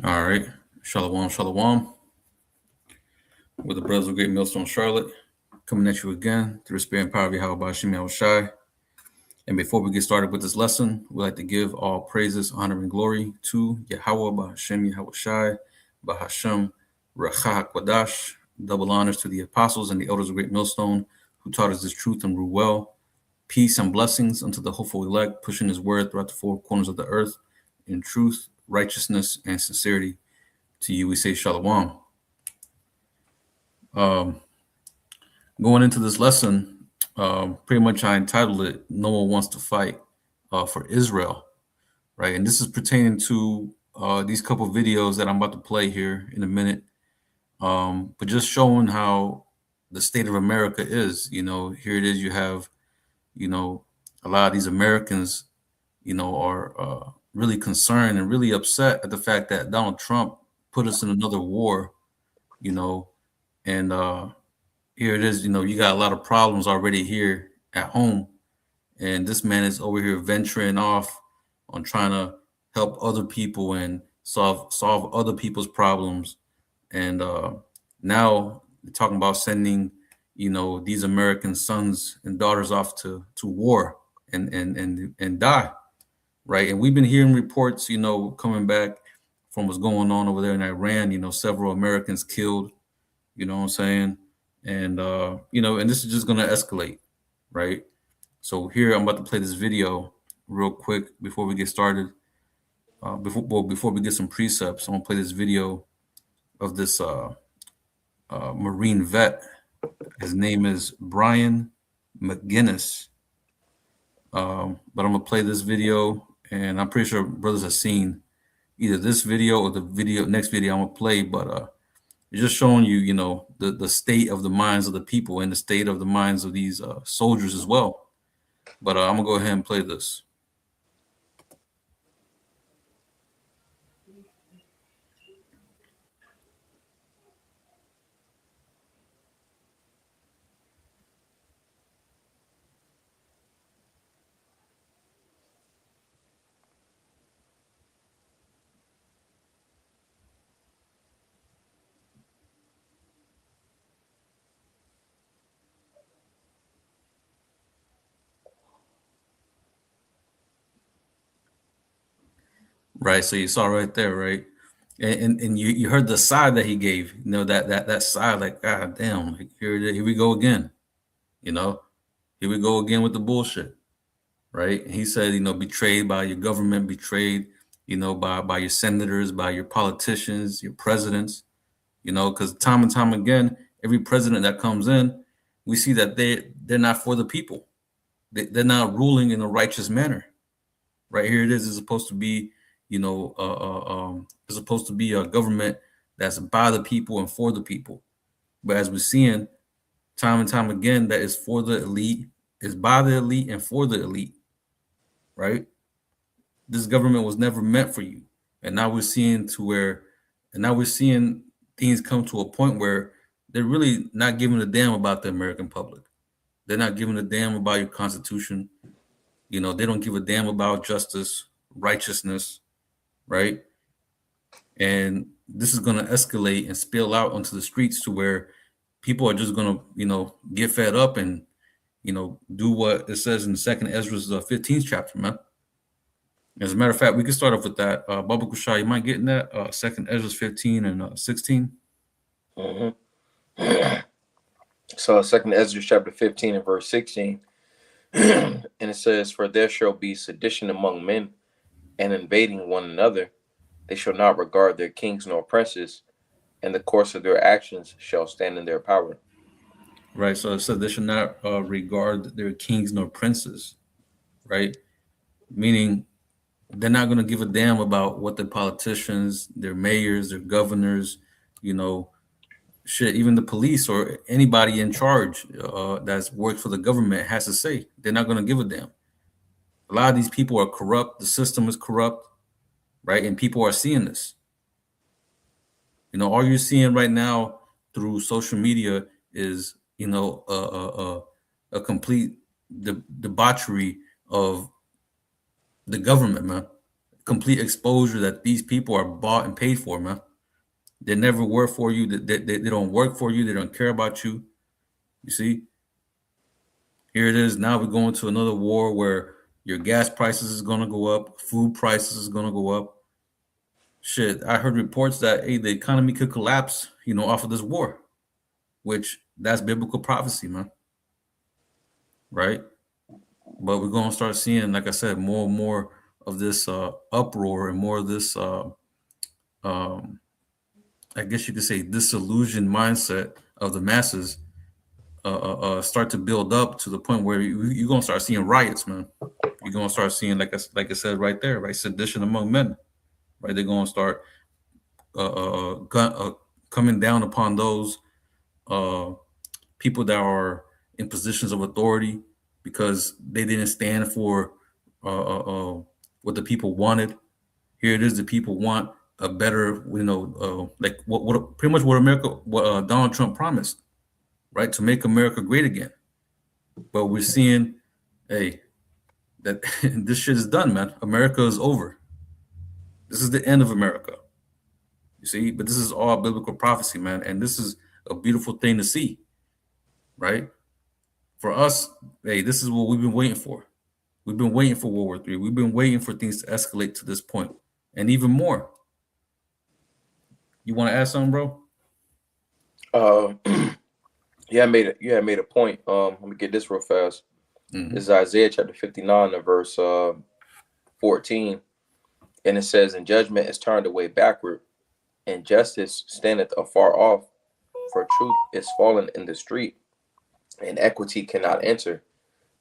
All right. Shalom, shalom. With the brothers of Great Millstone, Charlotte, coming at you again through the spirit and power of Yahweh Bashim Yahushai. And before we get started with this lesson, we'd like to give all praises, honor, and glory to Yahweh Bashim Yahushai, Bahashem Rachah Kwadash. Double honors to the apostles and the elders of Great Millstone who taught us this truth and rule well. Peace and blessings unto the hopeful elect, pushing his word throughout the four corners of the earth in truth, righteousness, and sincerity. To you we say shalom. Going into this lesson, pretty much I entitled it, No One Wants to Fight for Israel, right? And this is pertaining to these couple of videos that I'm about to play here in a minute, but just showing how the state of America is. Here it is, you have, a lot of these Americans, are really concerned and really upset at the fact that Donald Trump put us in another war, and here it is, you got a lot of problems already here at home. And this man is over here venturing off on trying to help other people and solve other people's problems. And now they're talking about sending, these American sons and daughters off to war and die. Right. And we've been hearing reports, coming back from what's going on over there in Iran, several Americans killed, you know what I'm saying? And and this is just gonna escalate, right? So here I'm about to play this video real quick before we get started. Before we get some precepts, I'm gonna play this video of this Marine vet. His name is Brian McGinnis. But I'm gonna play this video, and I'm pretty sure brothers have seen either this video or the next video I'm gonna play, but it's just showing you, the state of the minds of the people and the state of the minds of these soldiers as well. But I'm gonna go ahead and play this. Right. So you saw right there, right? And you heard the sigh that he gave, that sigh, like, God damn, like, here we go again, you know, here we go again with the bullshit, right? And he said, betrayed by your government, betrayed, by your senators, by your politicians, your presidents, because time and time again, every president that comes in, we see that they're not for the people. They're not ruling in a righteous manner. Right here it is. It's supposed to be, it's supposed to be a government that's by the people and for the people. But as we're seeing time and time again, that is for the elite, is by the elite and for the elite. Right? This government was never meant for you. And now we're seeing things come to a point where they're really not giving a damn about the American public. They're not giving a damn about your constitution. They don't give a damn about justice, righteousness, right? And this is going to escalate and spill out onto the streets to where people are just going to, get fed up and, do what it says in the second Ezra's 15th chapter, man. As a matter of fact, we can start off with that. Baba Kushai, you mind getting that? Second Ezra's 15 and 16. Mm-hmm. So Second Ezra chapter 15 and verse 16. And it says, For there shall be sedition among men, and invading one another. They shall not regard their kings nor princes, and the course of their actions shall stand in their power. Right. So it said they should not regard their kings nor princes, right? Meaning they're not going to give a damn about what their politicians, their mayors, their governors, shit, even the police or anybody in charge that's worked for the government has to say. They're not going to give a damn. A lot of these people are corrupt. The system is corrupt, right? And people are seeing this. All you're seeing right now through social media is, a complete debauchery of the government, man. complete exposure that these people are bought and paid for, man. They never work for you. They don't work for you. They don't care about you. You see, here it is. Now we're going to another war where your gas prices is going to go up, food prices is going to go up. Shit, I heard reports that hey, the economy could collapse, off of this war, which that's biblical prophecy, man. Right? But we're going to start seeing, like I said, more and more of this uproar and more of this, I guess you could say, disillusioned mindset of the masses start to build up to the point where you're going to start seeing riots, man. You're going to start seeing, like I said right there, right, sedition among men, right? They're going to start coming down upon those people that are in positions of authority because they didn't stand for what the people wanted. Here it is: the people want a better, like what pretty much what Donald Trump promised, right, to make America great again. But we're seeing, hey, that this shit is done, man. America is over. This is the end of America. You see, but this is all biblical prophecy, man, and this is a beautiful thing to see, right? For us, hey, this is what we've been waiting for. We've been waiting for World War III. We've been waiting for things to escalate to this point, and even more. You want to add something, bro? Yeah, I made a point. Let me get this real fast. Mhm. This is Isaiah chapter 59 and verse 14. And it says, "And judgment is turned away backward, and justice standeth afar off, for truth is fallen in the street, and equity cannot enter."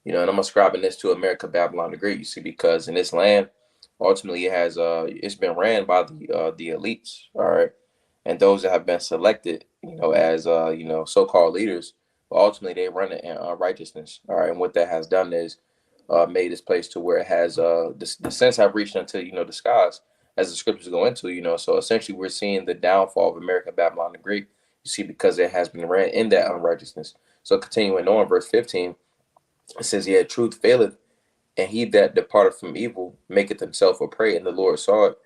And I'm ascribing this to America, Babylon the Great, you see, because in this land, ultimately it has it's been ran by the elites, all right, and those that have been selected, as so-called leaders, but ultimately they run it in unrighteousness, all right. And what that has done is made this place to where it has the sense have reached into the skies, as the scriptures go into. So essentially we're seeing the downfall of America, Babylon the Great, you see, because it has been ran in that unrighteousness. So continuing on, verse 15, it says, "Yet truth faileth, and he that departed from evil maketh himself a prey, and the Lord saw it,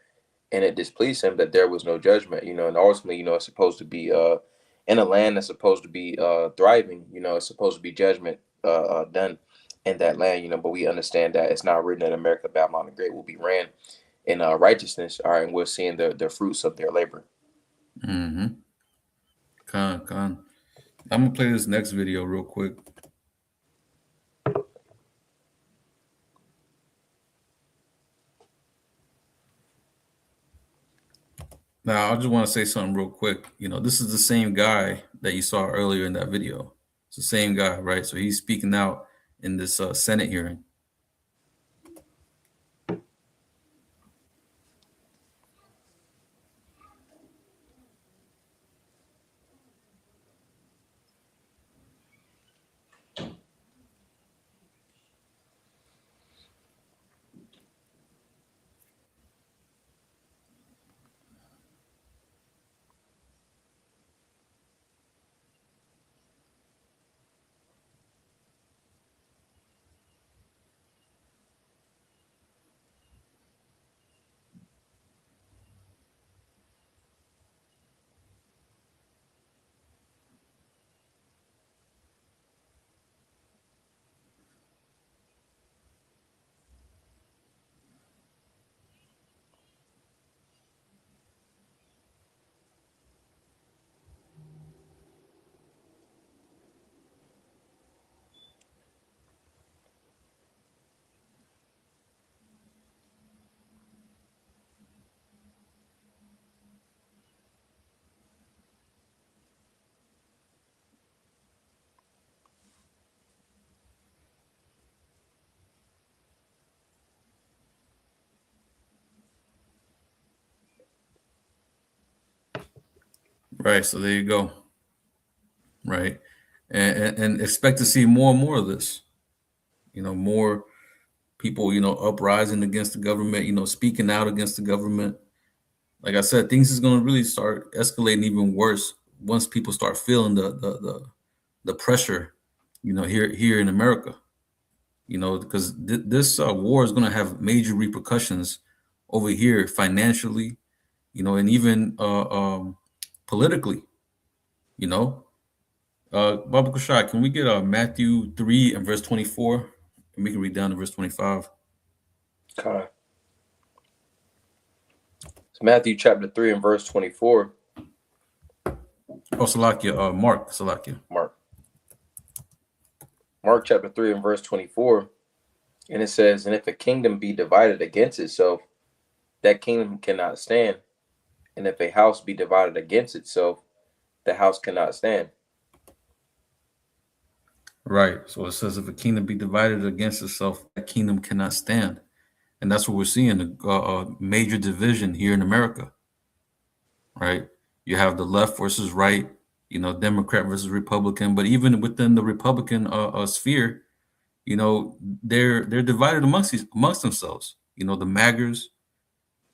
and it displeased him that there was no judgment." And ultimately, it's supposed to be in a land that's supposed to be thriving. It's supposed to be judgment done in that land. But we understand that it's not written that America, Babylon the Great will be ran in righteousness. All right, and we're seeing the fruits of their labor. Mm-hmm. Con. I'm gonna play this next video real quick. Now, I just want to say something real quick. This is the same guy that you saw earlier in that video. It's the same guy, right? So he's speaking out in this Senate hearing. Right. So there you go. Right. And expect to see more and more of this. More people, uprising against the government, speaking out against the government. Like I said, things is going to really start escalating even worse once people start feeling the pressure, here in America. Because this war is going to have major repercussions over here financially, and even politically, you know. Baba Kushai, can we get Matthew 3 and verse 24? And we can read down to verse 25. Okay. It's Matthew chapter 3 and verse 24. Oh, Salakia, Mark, Salakia. Mark chapter 3 and verse 24. And it says, and if a kingdom be divided against itself, that kingdom cannot stand. And if a house be divided against itself, the house cannot stand. Right. So it says, if a kingdom be divided against itself, that kingdom cannot stand. And that's what we're seeing, a major division here in America. Right. You have the left versus right, Democrat versus Republican. But even within the Republican sphere, they're divided amongst themselves. The MAGAs,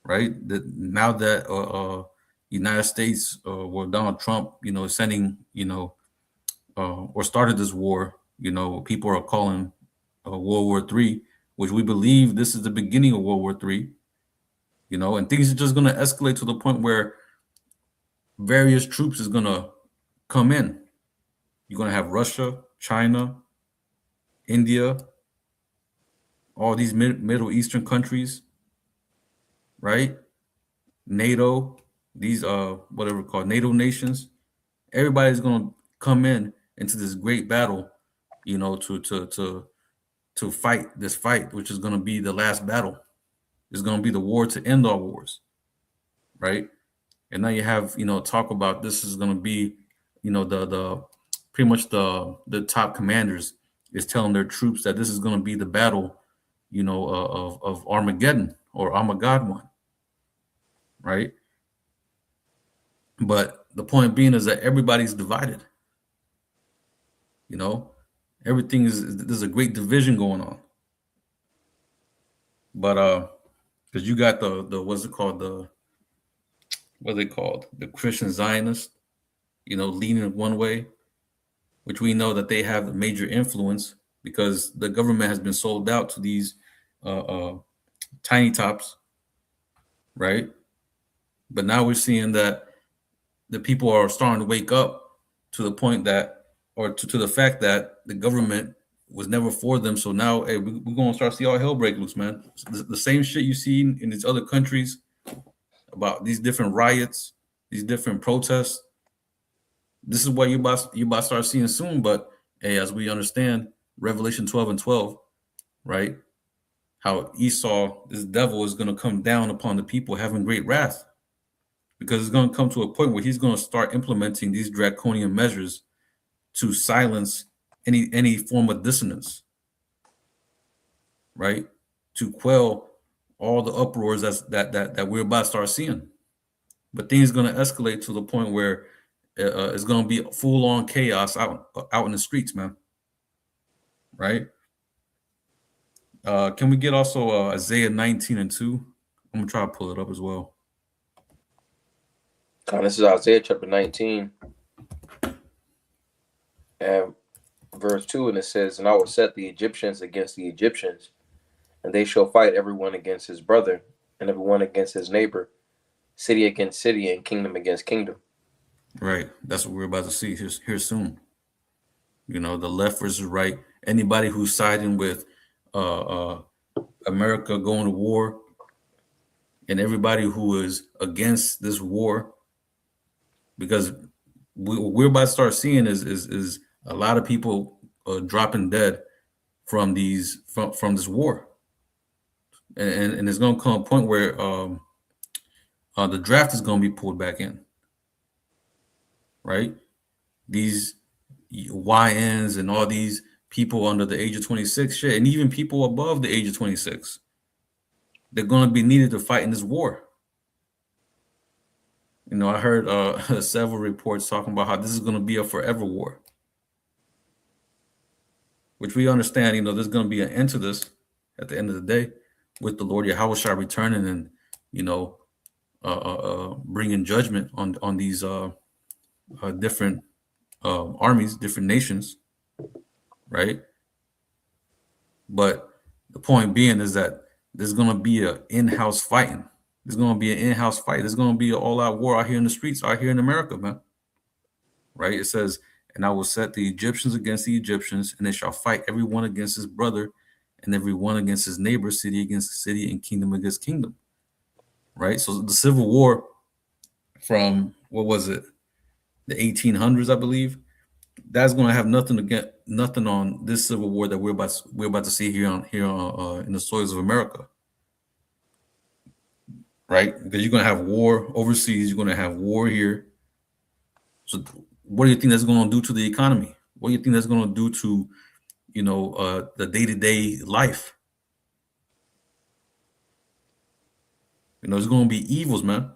right? Now that United States, or Donald Trump, is sending, or started this war, people are calling World War III, which we believe this is the beginning of World War III, and things are just going to escalate to the point where various troops is going to come in. You're going to have Russia, China, India, all these Middle Eastern countries, right? NATO, these whatever called NATO nations, everybody's going to come into this great battle, to fight this fight, which is going to be the last battle. It's going to be the war to end all wars, right? And now you have, talk about this is going to be, the pretty much the top commanders is telling their troops that this is going to be the battle, of Armageddon or Armageddon, right? But the point being is that everybody's divided. Everything there's a great division going on. But because you got the what's it called, what are they called, the Christian Zionists, leaning one way, which we know that they have a major influence because the government has been sold out to these tiny tops, right? But now we're seeing that the people are starting to wake up to the point that, or to the fact that the government was never for them. So now, hey, we're going to start to see all hell break loose, man. The same shit you see in these other countries about these different riots, these different protests. This is what you about to start seeing soon. But hey, as we understand, Revelation 12 and 12, right? How Esau, this devil, is going to come down upon the people having great wrath, because it's going to come to a point where he's going to start implementing these draconian measures to silence any form of dissonance, right? To quell all the uproars that we're about to start seeing. But things are going to escalate to the point where it's going to be full-on chaos out in the streets, man. Right? Can we get also Isaiah 19 and 2? I'm going to try to pull it up as well. This is Isaiah chapter 19 and verse 2, and it says, and I will set the Egyptians against the Egyptians, and they shall fight everyone against his brother, and everyone against his neighbor, city against city, and kingdom against kingdom. Right. That's what we're about to see here soon. The left versus right. Anybody who's siding with America going to war, and everybody who is against this war, because we're about to start seeing is a lot of people dropping dead from from this war, and it's going to come a point where the draft is going to be pulled back in, right? These YNs and all these people under the age of 26, shit, and even people above the age of 26, they're going to be needed to fight in this war. I heard several reports talking about how this is going to be a forever war, which we understand, there's going to be an end to this at the end of the day with the Lord Yahushua returning and, bringing judgment on these different armies, different nations, right? But the point being is that there's going to be a in-house fighting. There's going to be an in-house fight. There's going to be an all-out war out here in the streets, out here in America, man. Right? It says, and I will set the Egyptians against the Egyptians, and they shall fight every one against his brother, and every one against his neighbor, city against city, and kingdom against kingdom. Right? So the Civil War from, what was it, the 1800s, I believe, that's going to have nothing on this Civil War that we're about to see here in the soils of America. Right? Because you're going to have war overseas, you're going to have war here. So what do you think that's going to do to the economy? What do you think that's going to do to, the day-to-day life? There's going to be evils, man.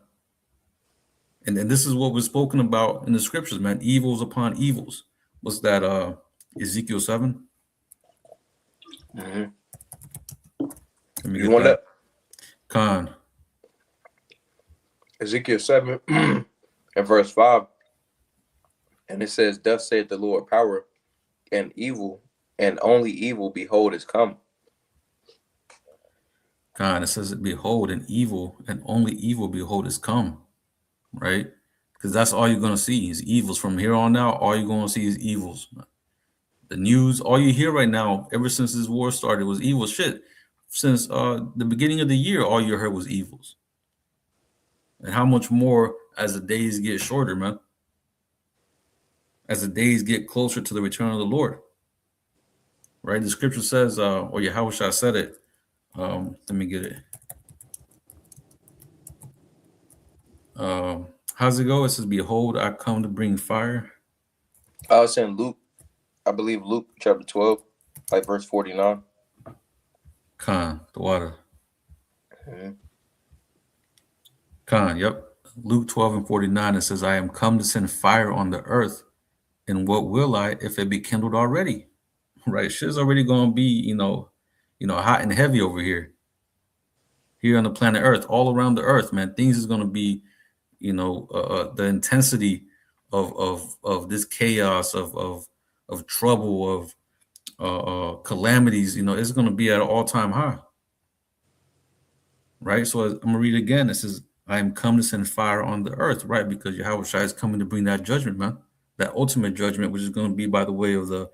And this is what was spoken about in the scriptures, man. Evils upon evils. What's that? Ezekiel 7? Mm-hmm. Let me You get want that? Khan. Ezekiel 7 and verse 5. And it says, thus saith the Lord power, and evil, and only evil, behold, is come. Khan, it says, behold, and evil, and only evil, behold, is come. Right? Because that's all you're going to see is evils. From here on out, all you're going to see is evils. The news, all you hear right now, ever since this war started, was evil shit. Since the beginning of the year, all you heard was evils. And how much more as the days get shorter, man? As the days get closer to the return of the Lord. Right? The scripture says, or Yahweh said it. Let me get it. How's it go? It says, behold, I come to bring fire. I was in Luke, I believe Luke chapter 12, like verse 49. Khan, the water. Mm-hmm. Khan, yep. Luke 12 and 49, it says, I am come to send fire on the earth. And what will I if it be kindled already? Right? Shit's already going to be, hot and heavy over here. Here on the planet Earth, all around the earth, man. Things is going to be, the intensity of this chaos, of trouble, of calamities, it's going to be at an all-time high. Right? So I'm going to read it again. It says, I am come to send fire on the earth, right? Because Yahweh Shai is coming to bring that judgment, man. That ultimate judgment, which is going to be by the way of the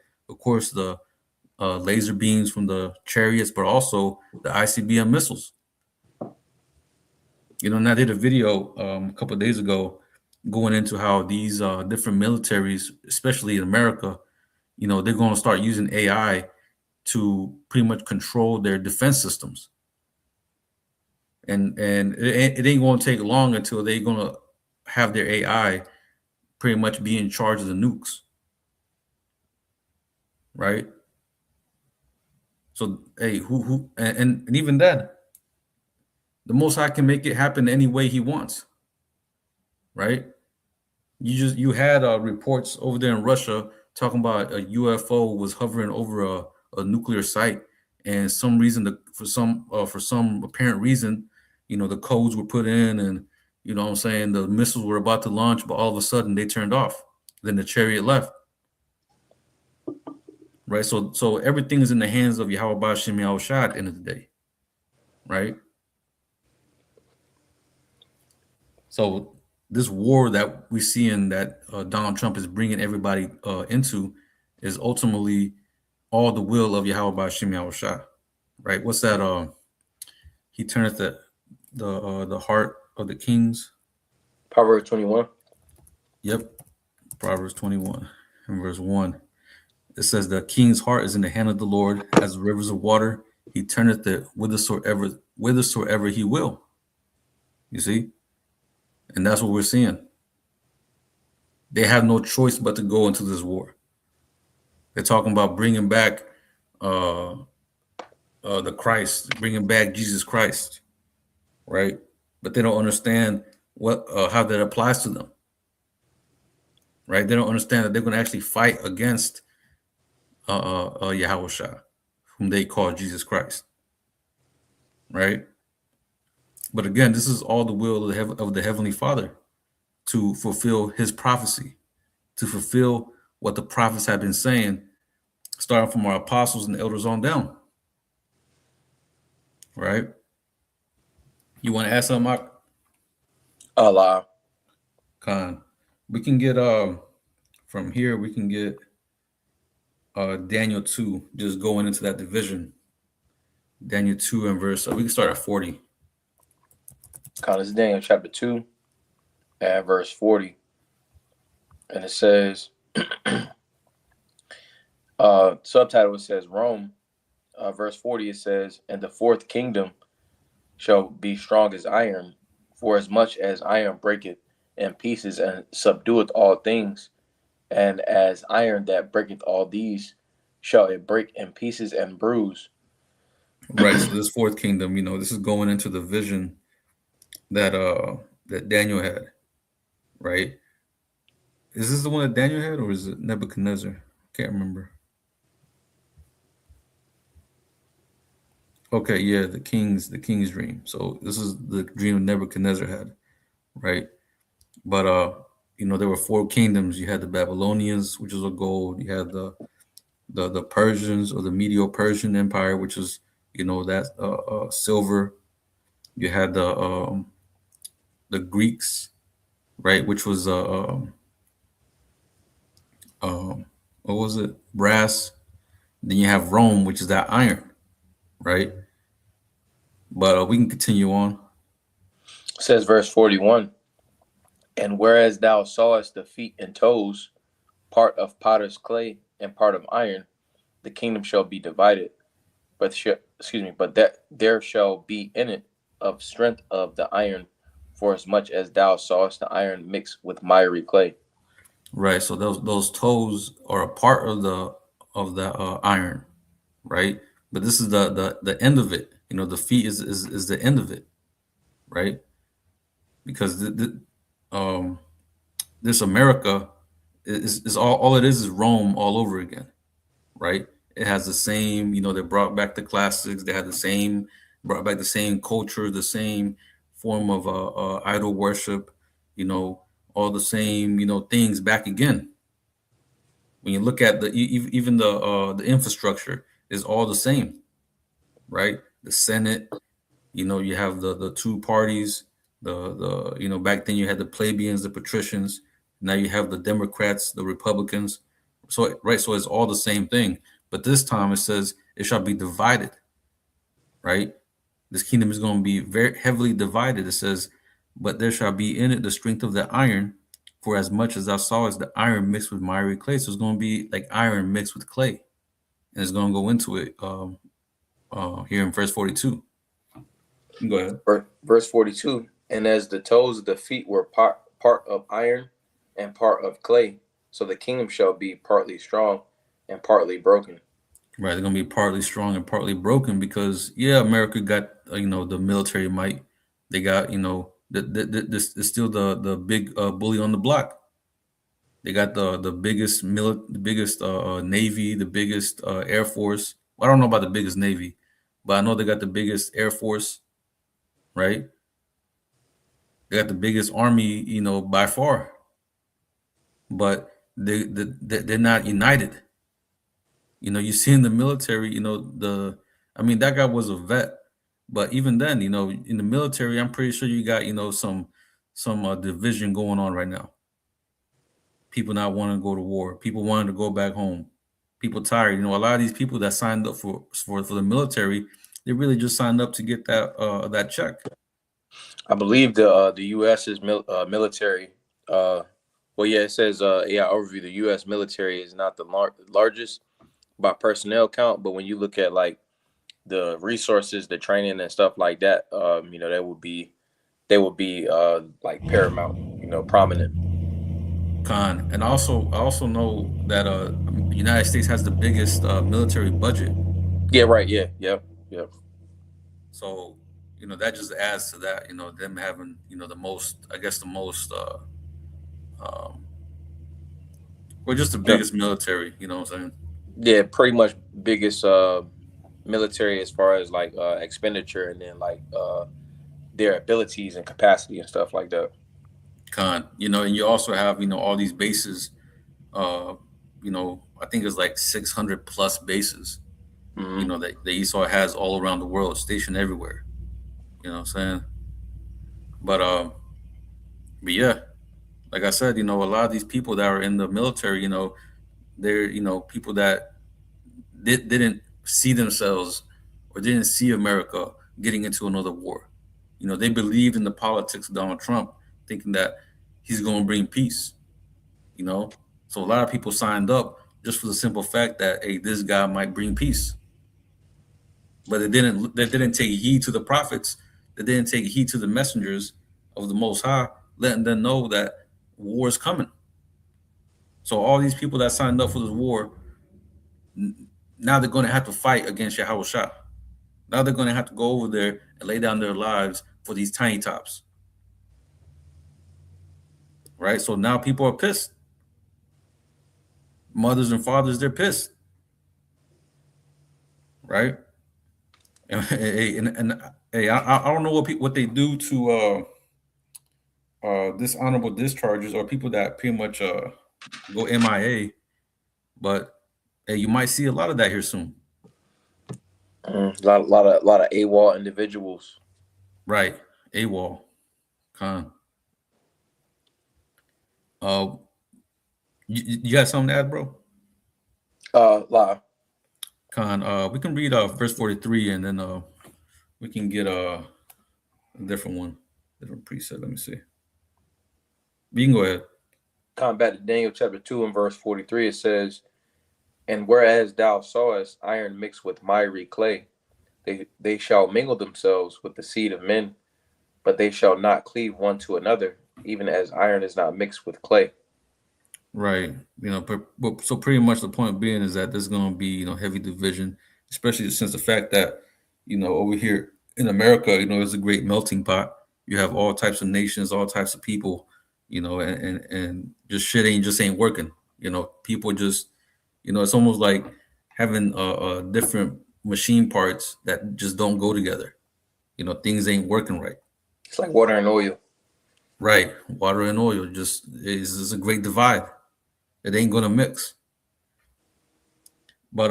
laser beams from the chariots, but also the ICBM missiles. And I did a video a couple of days ago going into how these different militaries, especially in America, they're going to start using AI to pretty much control their defense systems. And it ain't going to take long until they're going to have their AI pretty much be in charge of the nukes. Right? So, hey, and even then, the Most High can make it happen any way he wants. Right? You had reports over there in Russia talking about a UFO was hovering over a nuclear site, and for some apparent reason, the codes were put in, and the missiles were about to launch, but all of a sudden they turned off. Then the chariot left. Right, so everything is in the hands of Yahweh Ba'ashem Yahushua at the end of the day, right? So this war that we see in that Donald Trump is bringing everybody into is ultimately all the will of Yahweh Ba'ashem Yahushua, right? What's that? He turneth the heart of the kings. Proverbs 21. Yep, Proverbs 21 and verse 1. It says the king's heart is in the hand of the Lord as rivers of water. He turneth it whithersoever he will. You see? And that's what we're seeing. They have no choice but to go into this war. They're talking about bringing back the Christ, bringing back Jesus Christ, right? But they don't understand how that applies to them, right? They don't understand that they're going to actually fight against Yahushua, whom they call Jesus Christ, right? But again, this is all the will of the Heavenly Father to fulfill his prophecy, to fulfill what the prophets have been saying, starting from our apostles and elders on down, right? You want to add something, Mark? Allah. Khan. We can get from here. We can get Daniel 2, just going into that division. Daniel 2 and verse. We can start at 40. This is Daniel chapter 2 and verse 40. And it says, subtitle, it says Rome. Verse 40, it says, and the fourth kingdom shall be strong as iron, for as much as iron breaketh in pieces and subdueth all things, and as iron that breaketh all these, shall it break in pieces and bruise. Right. So this fourth kingdom, this is going into the vision that that Daniel had. Right. Is this the one that Daniel had, or is it Nebuchadnezzar? Can't remember. Okay, yeah, the king's dream. So this is the dream Nebuchadnezzar had, right? But there were four kingdoms. You had the Babylonians, which is of gold. You had the Persians, or the Medo-Persian Empire, which is that silver. You had the Greeks, right, which was what was it? Brass. Then you have Rome, which is that iron, right? But we can continue on. It says verse 41, and whereas thou sawest the feet and toes, part of potter's clay and part of iron, the kingdom shall be divided, but that there shall be in it of strength of the iron, for as much as thou sawest the iron mixed with miry clay. Right. So those toes are a part of the iron, right? But this is the end of it. The feet is the end of it, right? Because this America is all it is Rome all over again, right? It has the same, they brought back the classics. They had brought back the same culture, the same form of idol worship, all the same, things back again. When you look at even the infrastructure is all the same, right? The Senate, you have the two parties. Back then you had the plebeians, the patricians. Now you have the Democrats, the Republicans. So right, so it's all the same thing. But this time it says it shall be divided, right? This kingdom is going to be very heavily divided. It says, but there shall be in it the strength of the iron, for as much as thou sawest the iron mixed with miry clay. So it's going to be like iron mixed with clay. And it's going to go into it here in verse 42. Go ahead. Verse 42, and as the toes of the feet were part of iron and part of clay, so the kingdom shall be partly strong and partly broken. Right, they're gonna be partly strong and partly broken because America got the military might. They got this is still the big bully on the block. They got the biggest navy, the biggest air force. Well, I don't know about the biggest navy, but I know they got the biggest air force, right? They got the biggest army, by far. But they're not united. You see in the military, that guy was a vet, but even then, in the military, I'm pretty sure you got, some division going on right now. People not wanting to go to war, people wanting to go back home, people tired. A lot of these people that signed up for the military, they really just signed up to get that check. I believe the U.S.'s military. It says overview. The U.S. military is not the largest by personnel count, but when you look at like the resources, the training and stuff like that, they would be like paramount, prominent. And I also know that the United States has the biggest military budget. Yeah, right. Yeah, yep. So that just adds to that. Them having the most, I guess the most, or just the biggest military. You know what I'm saying? Yeah, pretty much biggest military as far as like expenditure, and then like their abilities and capacity and stuff like that. And you also have all these bases. I think it's like 600 plus bases. Mm-hmm. That Esau has all around the world, stationed everywhere. You know what I'm saying? But yeah, like I said, a lot of these people that are in the military, they're people that didn't see themselves or didn't see America getting into another war. They believed in the politics of Donald Trump, thinking that he's going to bring peace. You know, so a lot of people signed up just for the simple fact that, hey, this guy might bring peace, but they didn't. They didn't take heed to the prophets. They didn't take heed to the messengers of the Most High, letting them know that war is coming. So all these people that signed up for this war, now they're going to have to fight against Yahweh Shah. Now they're going to have to go over there and lay down their lives for these tiny tops, right? So now people are pissed. Mothers and fathers, they're pissed, right? And hey, I don't know what they do to dishonorable discharges or people that pretty much go MIA, but hey, you might see a lot of that here soon. A lot of AWOL individuals. Right, AWOL, Con. You got something to add, bro? La. Con, we can read verse 43 and then we can get a different one, different preset. Let me see. You can go ahead. Combat to Daniel chapter 2 and verse 43, it says, "And whereas thou sawest iron mixed with miry clay, they shall mingle themselves with the seed of men, but they shall not cleave one to another, even as iron is not mixed with clay." Right. But so pretty much the point being is that there's going to be, heavy division, especially since the fact that, over here in America, it's a great melting pot. You have all types of nations, all types of people, and just shit ain't working. People just, it's almost like having different machine parts that just don't go together. Things ain't working right. It's like water and oil. Right. Water and oil just is a great divide. It ain't gonna mix. But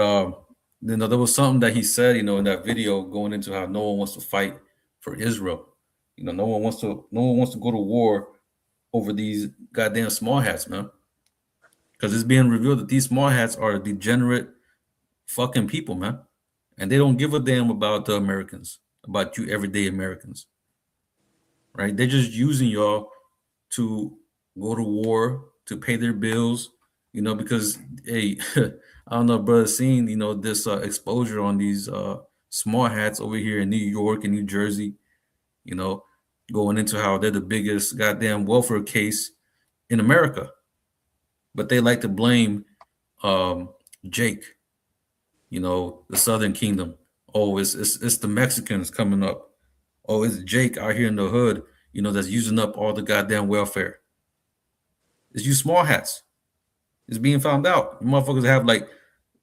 there was something that he said, in that video going into how no one wants to fight for Israel. No one wants to go to war over these goddamn small hats, man. Because it's being revealed that these small hats are degenerate fucking people, man. And they don't give a damn about the Americans, about you everyday Americans. Right? They're just using y'all to go to war, to pay their bills, because hey, I don't know, brother, seen this exposure on these small hats over here in New York and New Jersey, you know, going into how they're the biggest goddamn welfare case in America, but they like to blame Jake, the Southern Kingdom. Oh, it's the Mexicans coming up. Oh, it's Jake out here in the hood, that's using up all the goddamn welfare. It's you small hats. It's being found out. You motherfuckers have like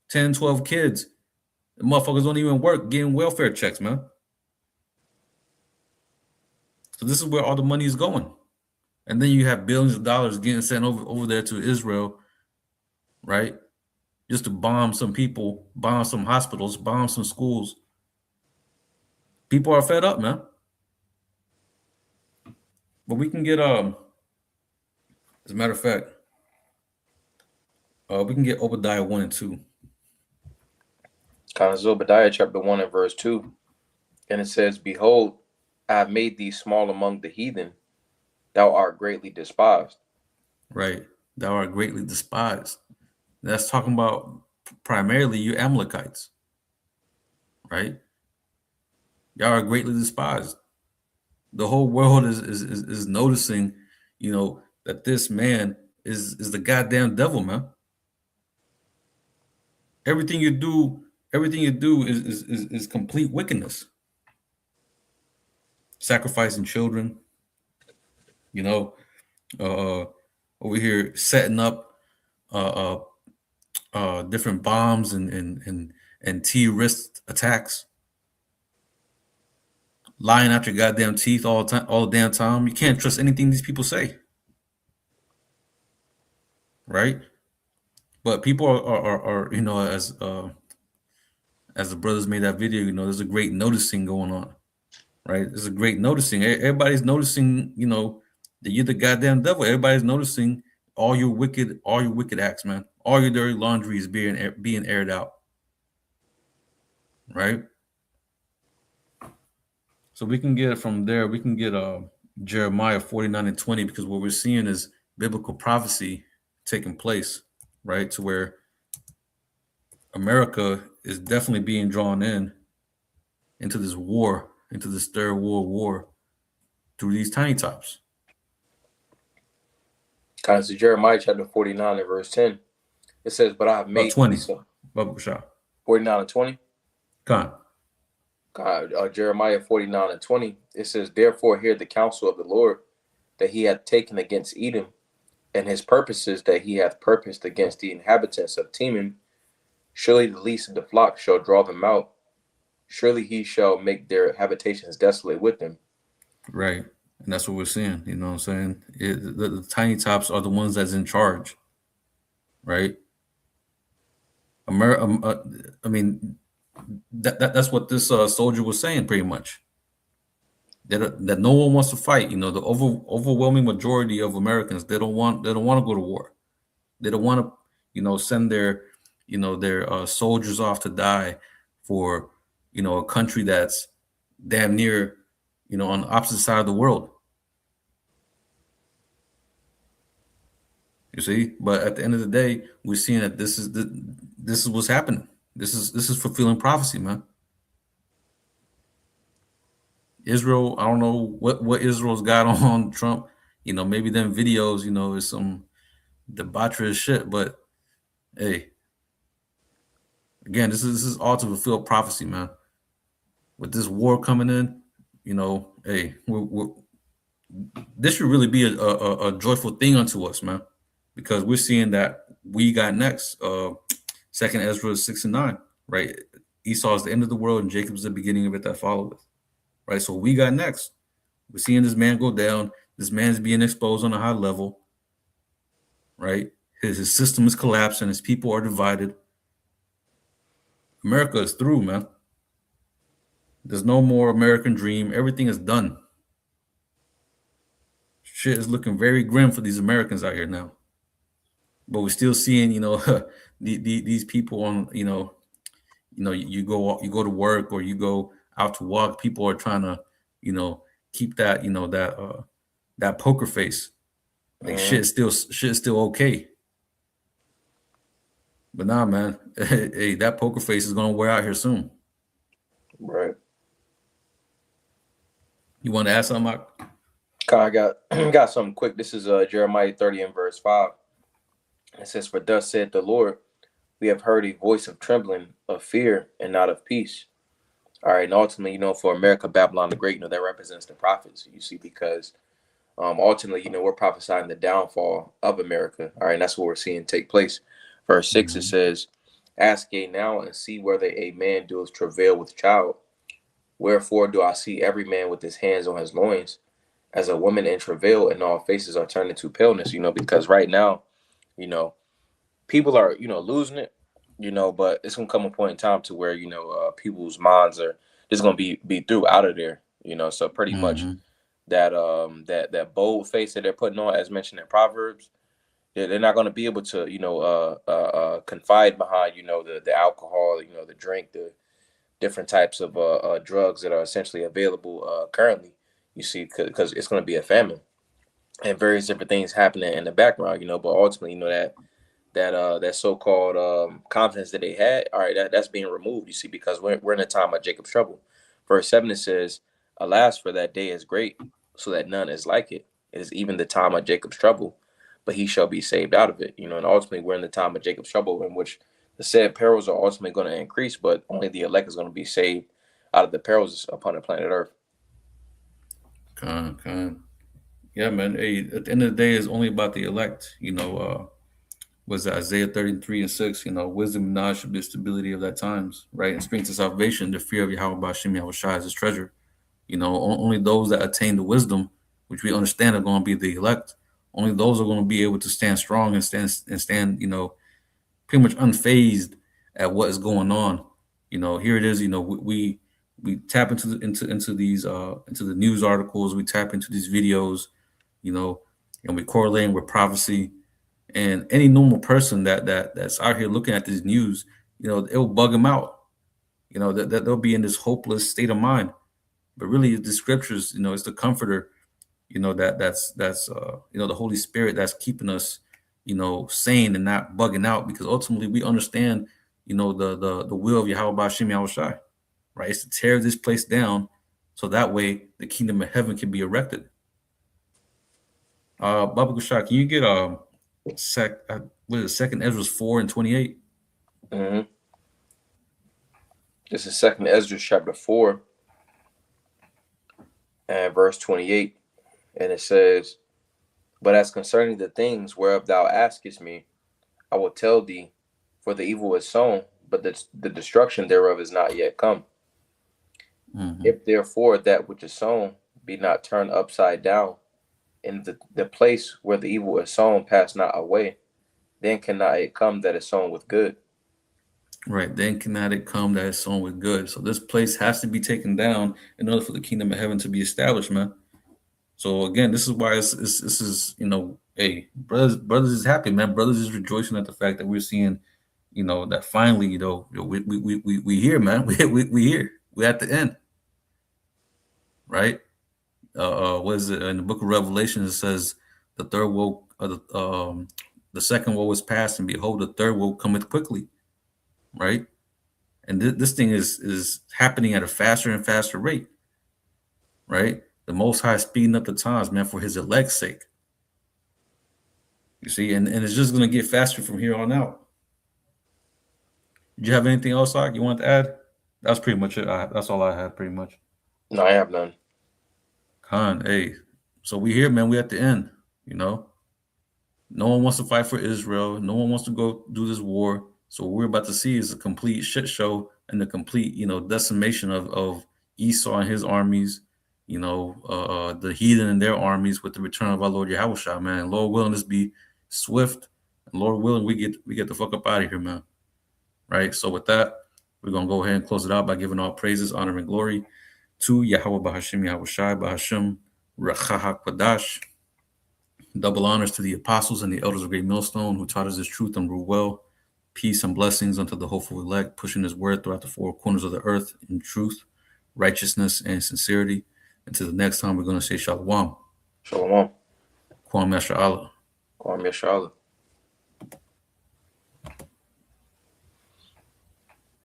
10, 12 kids. The motherfuckers don't even work getting welfare checks, man. So this is where all the money is going. And then you have billions of dollars getting sent over there to Israel, right? Just to bomb some people, bomb some hospitals, bomb some schools. People are fed up, man. But we can get as a matter of fact, we can get Obadiah 1 and 2. Kind of Obadiah chapter 1 and verse 2. And it says, "Behold, I have made thee small among the heathen. Thou art greatly despised." Right. Thou art greatly despised. That's talking about primarily you Amalekites. Right? Y'all are greatly despised. The whole world is noticing, that this man is the goddamn devil, man. Everything you do is complete wickedness. Sacrificing children, over here setting up different bombs and terrorist attacks, lying out your goddamn teeth all the damn time. You can't trust anything these people say, right? But people are as the brothers made that video, there's a great noticing going on. right? It's a great noticing. Everybody's noticing, that you're the goddamn devil. Everybody's noticing all your wicked acts, man. All your dirty laundry is being aired out, right? So we can get it from there. We can get Jeremiah 49:20, because what we're seeing is biblical prophecy taking place, right? To where America is definitely being drawn into this war, into this third world war through these tiny tops. Kind of Jeremiah chapter 49 and verse 10. It says, but I have About made 20. Esau. Bubba Shah. 49 and 20. Con. Jeremiah 49 and 20. It says, therefore hear the counsel of the Lord that he hath taken against Edom, and his purposes that he hath purposed against the inhabitants of Teman. Surely the least of the flock shall draw them out. Surely he shall make their habitations desolate with them. Right. And that's what we're seeing. You know what I'm saying? The tiny tops are the ones that's in charge, right? I mean, that's what this soldier was saying, pretty much. That no one wants to fight. The overwhelming majority of Americans, they don't want to go to war. They don't want to, send their soldiers off to die for a country that's damn near on the opposite side of the world. You see, but at the end of the day, we're seeing that this is what's happening. This is fulfilling prophecy, man. Israel, I don't know what Israel's got on Trump. Maybe them videos, is some debaucherous shit. But hey, again, this is all to fulfill prophecy, man. With this war coming in, hey, this should really be a joyful thing unto us, man, because we're seeing that we got next. Second Ezra 6 and 9, right? Esau is the end of the world, and Jacob's the beginning of it that followeth. Right, so we got next. We're seeing this man go down. This man's being exposed on a high level. Right, his system is collapsing. His people are divided. America is through, man. There's no more American dream. Everything is done. Shit is looking very grim for these Americans out here now. But we're still seeing, these people on, you go to work or you go out to walk. People are trying to, keep that, that poker face. Like shit is still okay. But nah, man, hey, that poker face is gonna wear out here soon. Right. You want to add something, Mike? I got something quick. This is Jeremiah 30 and verse 5. It says, for thus saith the Lord, we have heard a voice of trembling, of fear, and not of peace. All right, and ultimately, for America, Babylon the Great, that represents the prophets, you see, because ultimately, we're prophesying the downfall of America. All right, and that's what we're seeing take place. Verse 6, It says, ask ye now and see whether a man doeth travail with child. Wherefore do I see every man with his hands on his loins, as a woman in travail, and all faces are turned into paleness, because right now, people are, losing it, but it's going to come a point in time to where, people's minds are just going to be through out of there, so pretty much that bold face that they're putting on, as mentioned in Proverbs, they're not going to be able to, confide behind, the alcohol, the drink, the different types of drugs that are essentially available currently, you see, because it's going to be a famine and various different things happening in the background, but ultimately, that so-called confidence that they had, all right, that's being removed, you see, because we're in a time of Jacob's trouble. Verse 7, it says, alas, for that day is great, so that none is like it. It is even the time of Jacob's trouble, but he shall be saved out of it. And ultimately we're in the time of Jacob's trouble, in which the said perils are ultimately going to increase, but only the elect is going to be saved out of the perils upon the planet Earth. Yeah, man. Hey, at the end of the day, it's only about the elect. Was Isaiah 33 and 6, wisdom and knowledge should be the stability of that times, right? And strength of salvation, the fear of Yahweh Bashim Yahweh Shai is his treasure. Only those that attain the wisdom, which we understand are going to be the elect, only those are going to be able to stand strong and stand, pretty much unfazed at what is going on. Here it is, we we tap into these into the news articles, we tap into these videos, you know, and we correlate with prophecy. And any normal person that's out here looking at this news, you know, it'll bug them out. You know, that they'll be in this hopeless state of mind. But really, the scriptures, you know, it's the comforter, you know, that's you know, the Holy Spirit that's keeping us, you know, sane and not bugging out, because ultimately we understand, you know, the will of Yahweh Bashim Yahushai, right? It's to tear this place down so that way the kingdom of heaven can be erected. Baba Gushak, can you get what is it, Second Ezra 4:28? Mm-hmm. This is Second Ezra chapter 4 and verse 28, and it says, "But as concerning the things whereof thou askest me, I will tell thee, for the evil is sown, but the destruction thereof is not yet come. Mm-hmm. If therefore that which is sown be not turned upside down, and the place where the evil is sown pass not away, then cannot it come that is sown with good." Right, then cannot it come that is sown with good. So this place has to be taken down in order for the kingdom of heaven to be established, man. So again, this is why this is, you know, hey, brothers is happy, man. Brothers is rejoicing at the fact that we're seeing, you know, that finally, you know, we here, man. We here. We're at the end, right? What is it in the book of Revelation? It says the third woe, the second woe is past, and behold, the third woe cometh quickly, right? And this thing is happening at a faster and faster rate, right? The Most High speeding up the times, man, for His elect's sake. You see, and it's just going to get faster from here on out. Did you have anything else, Doc, you want to add? That's pretty much it. That's all I had, pretty much. No, I have none. Khan, hey, so we here, man. We at the end, you know. No one wants to fight for Israel. No one wants to go do this war. So what we're about to see is a complete shit show and the complete, you know, decimation of Esau and his armies, you know, the heathen and their armies with the return of our Lord Yahushua, man. Lord willing, this be swift. And Lord willing, we get the fuck up out of here, man. Right? So with that, we're going to go ahead and close it out by giving all praises, honor, and glory to Yahweh Bahashim Yahushai Bahashim Rachaha Kwadash. Double honors to the apostles and the elders of Great Millstone who taught us this truth and rule well. Peace and blessings unto the hopeful elect, pushing his word throughout the four corners of the earth in truth, righteousness, and sincerity. Until the next time, we're going to say Shalom. Shalom. Kwam Yasha Allah. Kwam Yasha Allah.